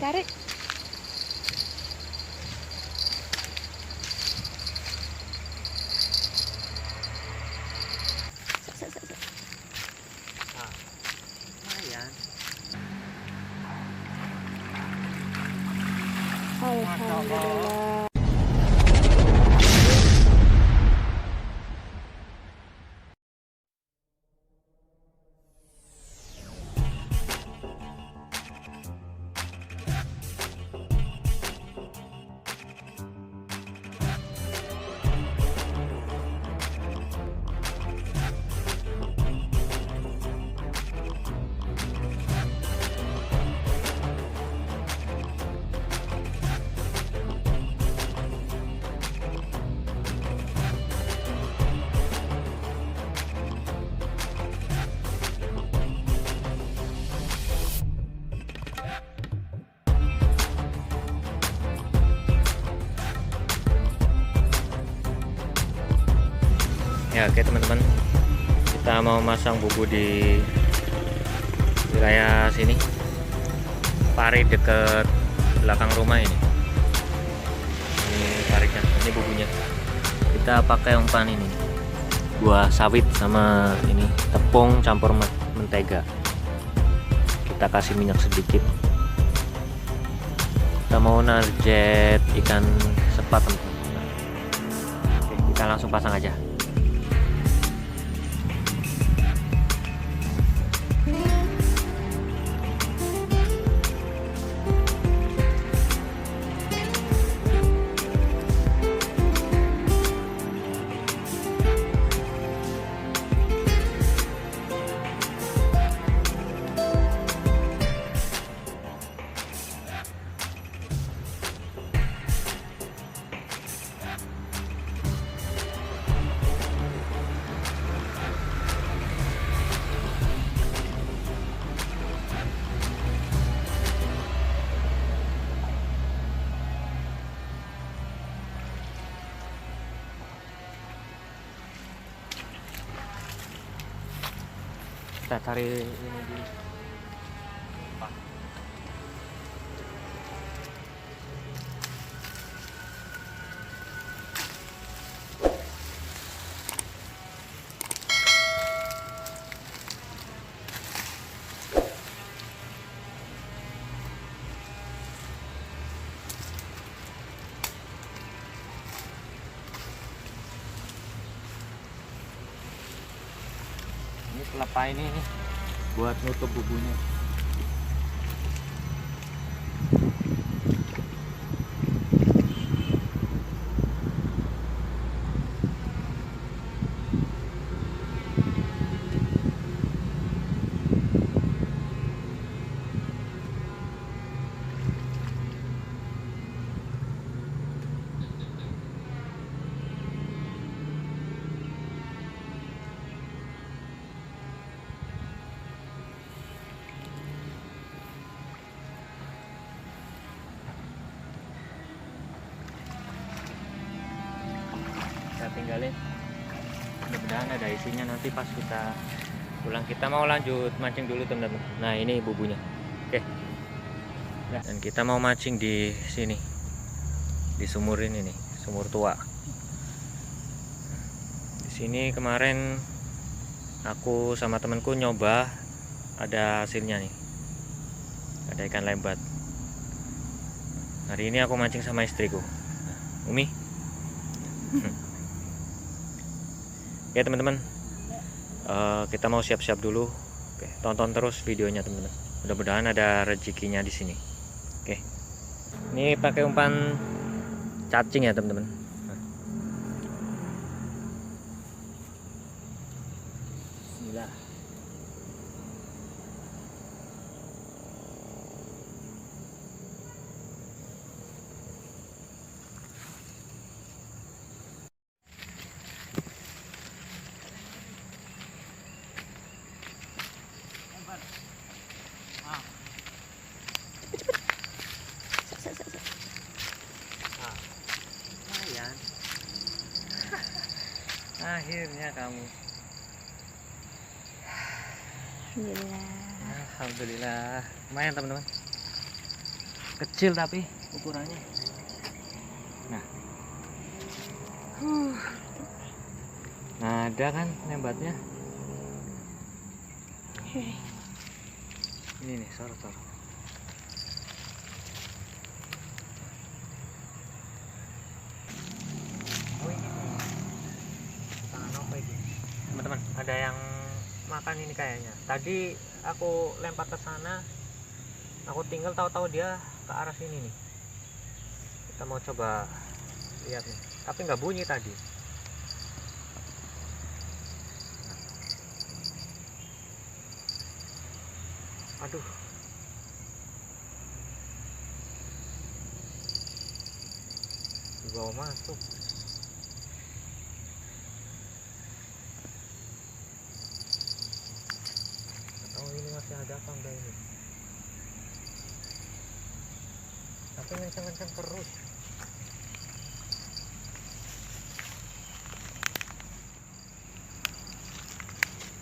Tarik. Ah, lumayan. Alhamdulillah. Ya oke teman-teman, kita mau masang bubu di wilayah sini, parit deket belakang rumah ini. Ini paritnya, ini bubunya. Kita pakai umpan ini, buah sawit sama ini tepung campur mentega. Kita kasih minyak sedikit. Kita mau narjet ikan sepat teman-teman. Oke, kita langsung pasang aja. Kita cari ini dulu. Ini kelapa ini buat nutup bubunya. Kita tinggalin, mudah-mudahan ada isinya. Nanti pas kita pulang kita mau lanjut mancing dulu teman-teman. Nah ini bubunya. Oke ya. Dan kita mau mancing di sini, di sumur ini nih, sumur tua. Di sini kemarin aku sama temanku nyoba, ada hasilnya nih, ada ikan lembat. Hari ini aku mancing sama istriku, Umi. Oke teman-teman, kita mau siap-siap dulu. Oke, tonton terus videonya teman-teman. Mudah-mudahan ada rezekinya di sini. Oke, ini pakai umpan cacing ya teman-teman. Bismillah. Akhirnya kamu. Alhamdulillah. Alhamdulillah. Lumayan teman-teman. kecil tapi ukurannya. Nah, nah ada kan lembatnya. Ini nih sorot. Oh ini tangan apa ini? Teman-teman, ada yang makan ini kayaknya. Tadi aku lempar ke sana, aku tinggal tahu-tahu dia ke arah sini nih. Kita mau coba lihat nih, tapi nggak bunyi tadi. Aduh, dibawa masuk. Atau ini masih ada apa enggak ini? Tapi kencang-kencang terus.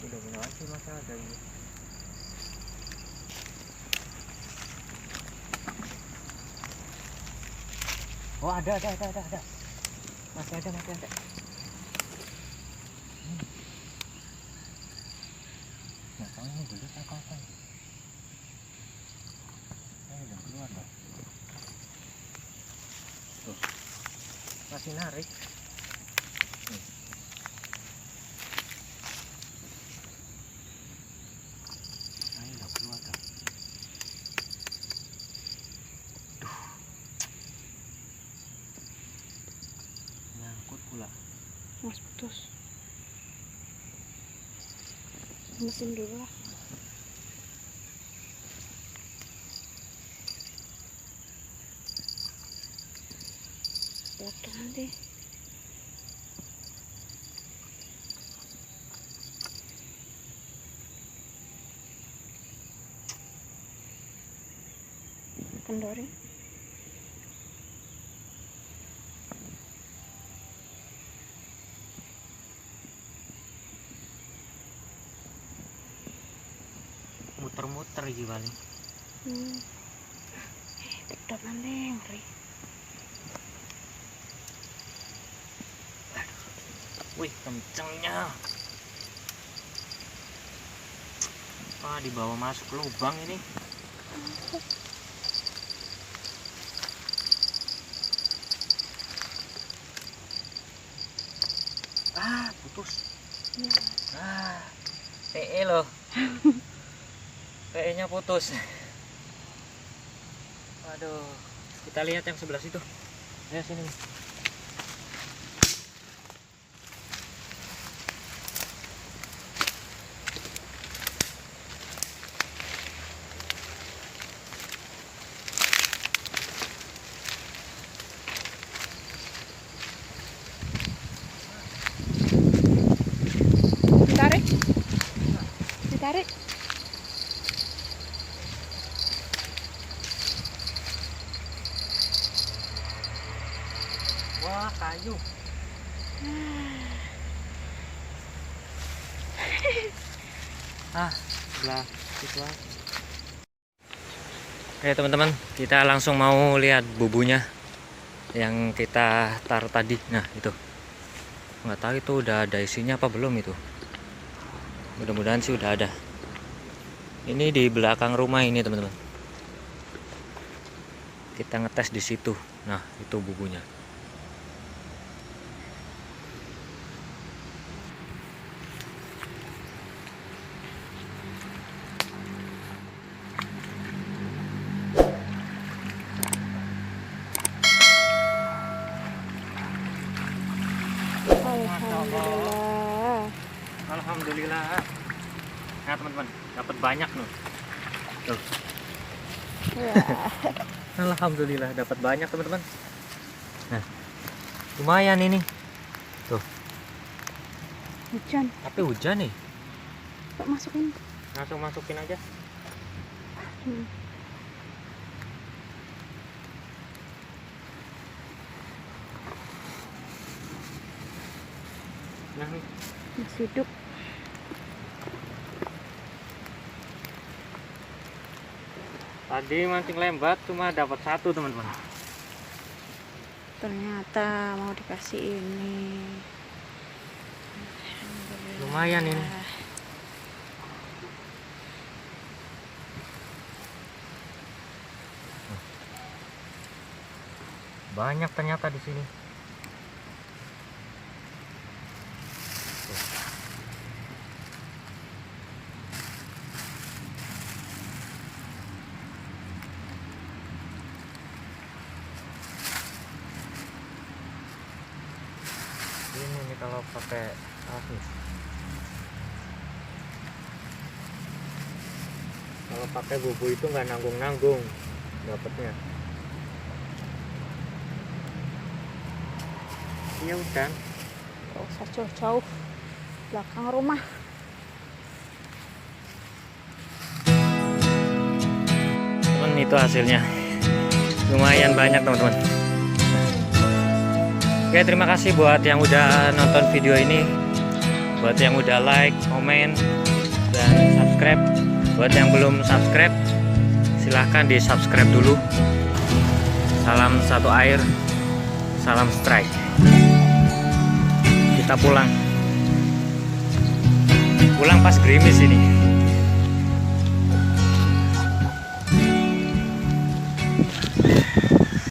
Mudah-mudahan sih masih ada ini. Oh ada. Masih ada. Nggak tahu ini belut atau apa. Udah keluar loh. Tuh, masih narik. Ini udah keluar dah. Nyangkut pula. Mas putus. Mesin dulu lah. Potong nanti. Kendorin. Muter-muter gitu paling. Tetap nanti ngeri. Wih, kencengnya. Wah, dibawa masuk lubang ini. Ah, putus. Ya. Ah, PE loh. PE-nya putus. Waduh, kita lihat yang sebelah situ. Ya sini. Ditarik. Wah, kayu. Sebelah situ aja. Oke teman-teman, kita langsung mau lihat bubunya yang kita taruh tadi. Nah itu, nggak tahu itu udah ada isinya apa belum itu. Mudah-mudahan sih udah ada. Ini di belakang rumah ini teman-teman. Kita ngetes di situ. Nah itu bubunya. Alhamdulillah. Alhamdulillah. Nah teman-teman, dapat banyak loh. Tuh. Ya. Alhamdulillah dapat banyak teman-teman. Nah, lumayan ini. Tuh. Hujan. Tapi hujan nih. Kok masukin? Langsung masukin aja. Nah nih. Masih hidup. Tadi mancing lembat cuma dapat satu teman-teman. Ternyata mau dikasih ini. Lumayan ini. Banyak ternyata di sini. Ini nih kalau pakai asis. Kalau pakai bubu itu nggak nanggung-nanggung dapatnya. Iya udah. Gak usah jauh-jauh. Belakang rumah. Teman, itu hasilnya. Lumayan banyak teman-teman. Oke, terima kasih buat yang udah nonton video ini, buat yang udah like, komen, dan subscribe. Buat yang belum subscribe, silahkan di subscribe dulu. Salam satu air, salam strike. Kita pulang pas gerimis ini.